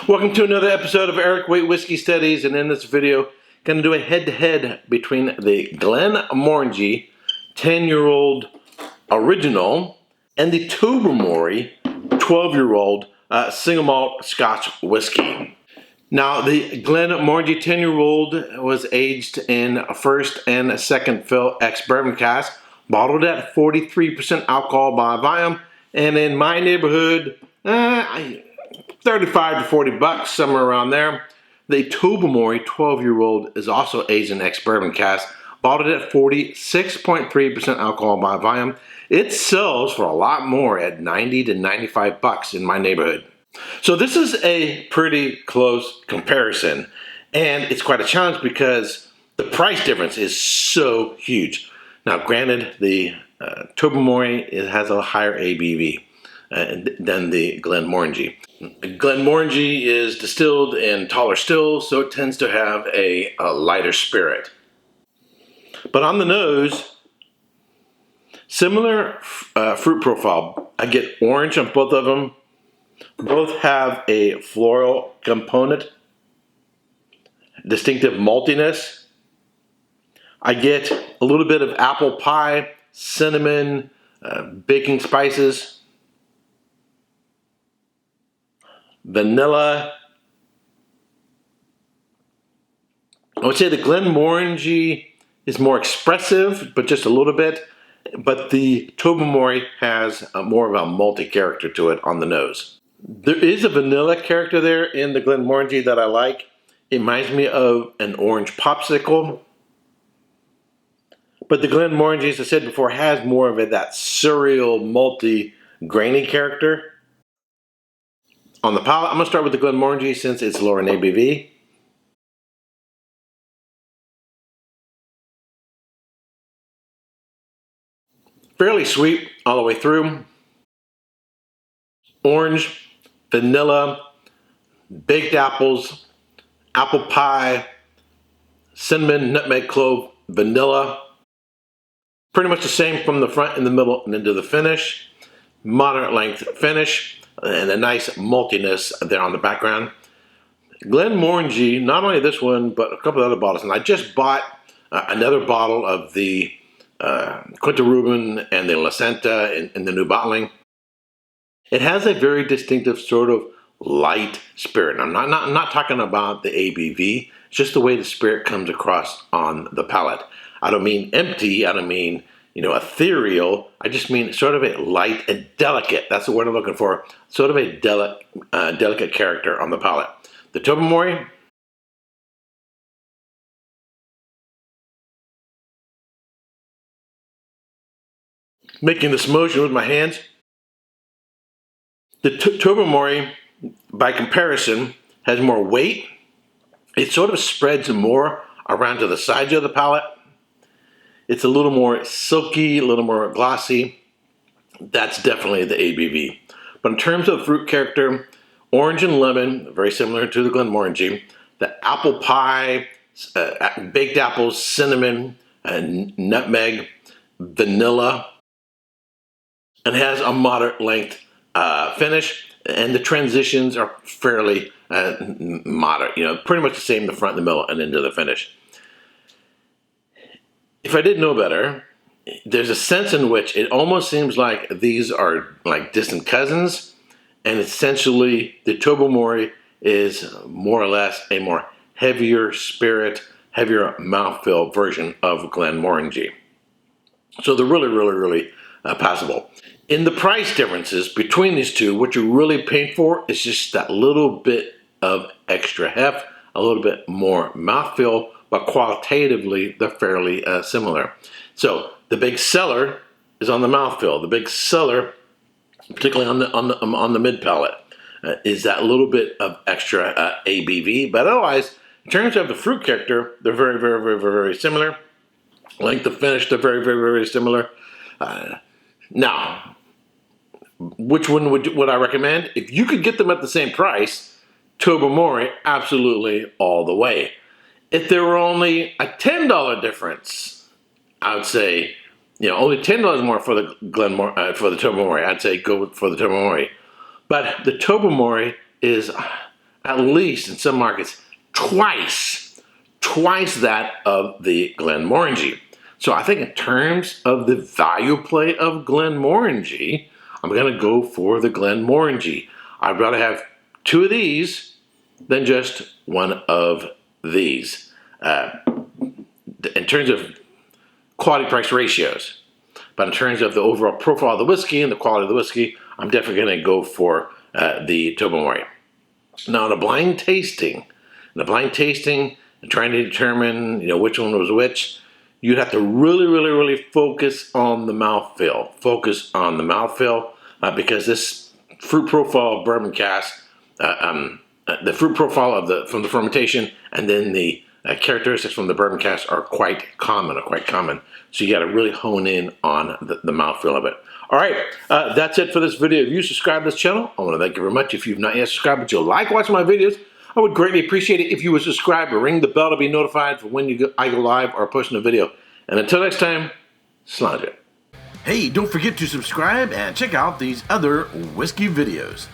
Welcome to another episode of Erik Wait Whiskey Studies, and in this video, going to do a head-to-head between the Glenmorangie 10-year-old original and the Tobermory 12-year-old single malt Scotch whiskey. Now, the Glenmorangie 10-year-old was aged in first and second fill ex-bourbon cask, bottled at 43% alcohol by volume, and in my neighborhood, 35 to 40 bucks, somewhere around there. The Tobermory 12-year-old is also aged in ex-bourbon cask, bottled at 46.3% alcohol by volume. It sells for a lot more at 90 to 95 bucks in my neighborhood. So this is a pretty close comparison, and it's quite a challenge because the price difference is so huge. Now, granted, the Tobermory has a higher ABV than the Glenmorangie. Glenmorangie is distilled in taller stills, so it tends to have a lighter spirit. But on the nose, similar fruit profile. I get orange on both of them. Both have a floral component, distinctive maltiness. I get a little bit of apple pie, cinnamon, baking spices, vanilla. I would say the Glenmorangie is more expressive, but just a little bit. But the Tobermory has more of a malty character to it on the nose. There is a vanilla character there in the Glenmorangie that I like. It reminds me of an orange popsicle. But the Glenmorangie, as I said before, has more of that cereal, malty, grainy character. On the palate, I'm going to start with the Glenmorangie since it's lower in ABV. Fairly sweet all the way through. Orange, vanilla, baked apples, apple pie, cinnamon, nutmeg, clove, vanilla. Pretty much the same from the front in the middle and into the finish. Moderate length finish and a nice maltiness there on the background. Glenmorangie, not only this one, but a couple of other bottles. And I just bought another bottle of the Quinta Rubin and the La Santa in the new bottling. It has a very distinctive sort of light spirit. I'm not talking about the ABV, it's just the way the spirit comes across on the palate. I don't mean empty, I don't mean ethereal. I just mean sort of a light and delicate. That's the word I'm looking for. Sort of a delicate character on the palate. The Tobermory, making this motion with my hands. The Tobermory, by comparison, has more weight. It sort of spreads more around to the sides of the palate. It's a little more silky, a little more glossy. That's definitely the ABV. But in terms of fruit character, orange and lemon, very similar to the Glenmorangie. The apple pie, baked apples, cinnamon, nutmeg, vanilla, and has a moderate length finish. And the transitions are fairly moderate. Pretty much the same in the front, the middle, and into the finish. If I didn't know better, there's a sense in which it almost seems like these are like distant cousins, and essentially the Tobermory is more or less a more heavier spirit, heavier mouthfeel version of Glenmorangie. So they're really passable. In the price differences between these two, what you're really paying for is just that little bit of extra heft, a little bit more mouthfeel, but qualitatively, they're fairly similar. So the big seller is on the mouthfeel. The big seller, particularly on the mid palate, is that little bit of extra ABV. But otherwise, in terms of the fruit character, they're very similar. Length of finish, they're very similar. Now, which one would I recommend? If you could get them at the same price, Tobermory, absolutely all the way. If there were only a $10 difference, I would say, only $10 more for the Tobermory. I'd say go for the Tobermory. But the Tobermory is at least in some markets, twice that of the Glenmorangie. So I think in terms of the value play of Glenmorangie, I'm going to go for the Glenmorangie. I'd rather have 2 of these than just 1 of these. In terms of quality price ratios, but in terms of the overall profile of the whiskey and the quality of the whiskey, I'm definitely going to go for the Tobermory. Now, in a blind tasting, and trying to determine which one was which, you'd have to really focus on the mouthfeel. Because this fruit profile of bourbon cask, the fruit profile from the fermentation, and then the characteristics from the bourbon cask are quite common. So you got to really hone in on the mouthfeel of it. All right, that's it for this video. If you subscribe to this channel, I want to thank you very much. If you've not yet subscribed, but you like watching my videos, I would greatly appreciate it if you would subscribe or ring the bell to be notified for when I go live or posting a video. And until next time, sláinte. Hey, don't forget to subscribe and check out these other whiskey videos.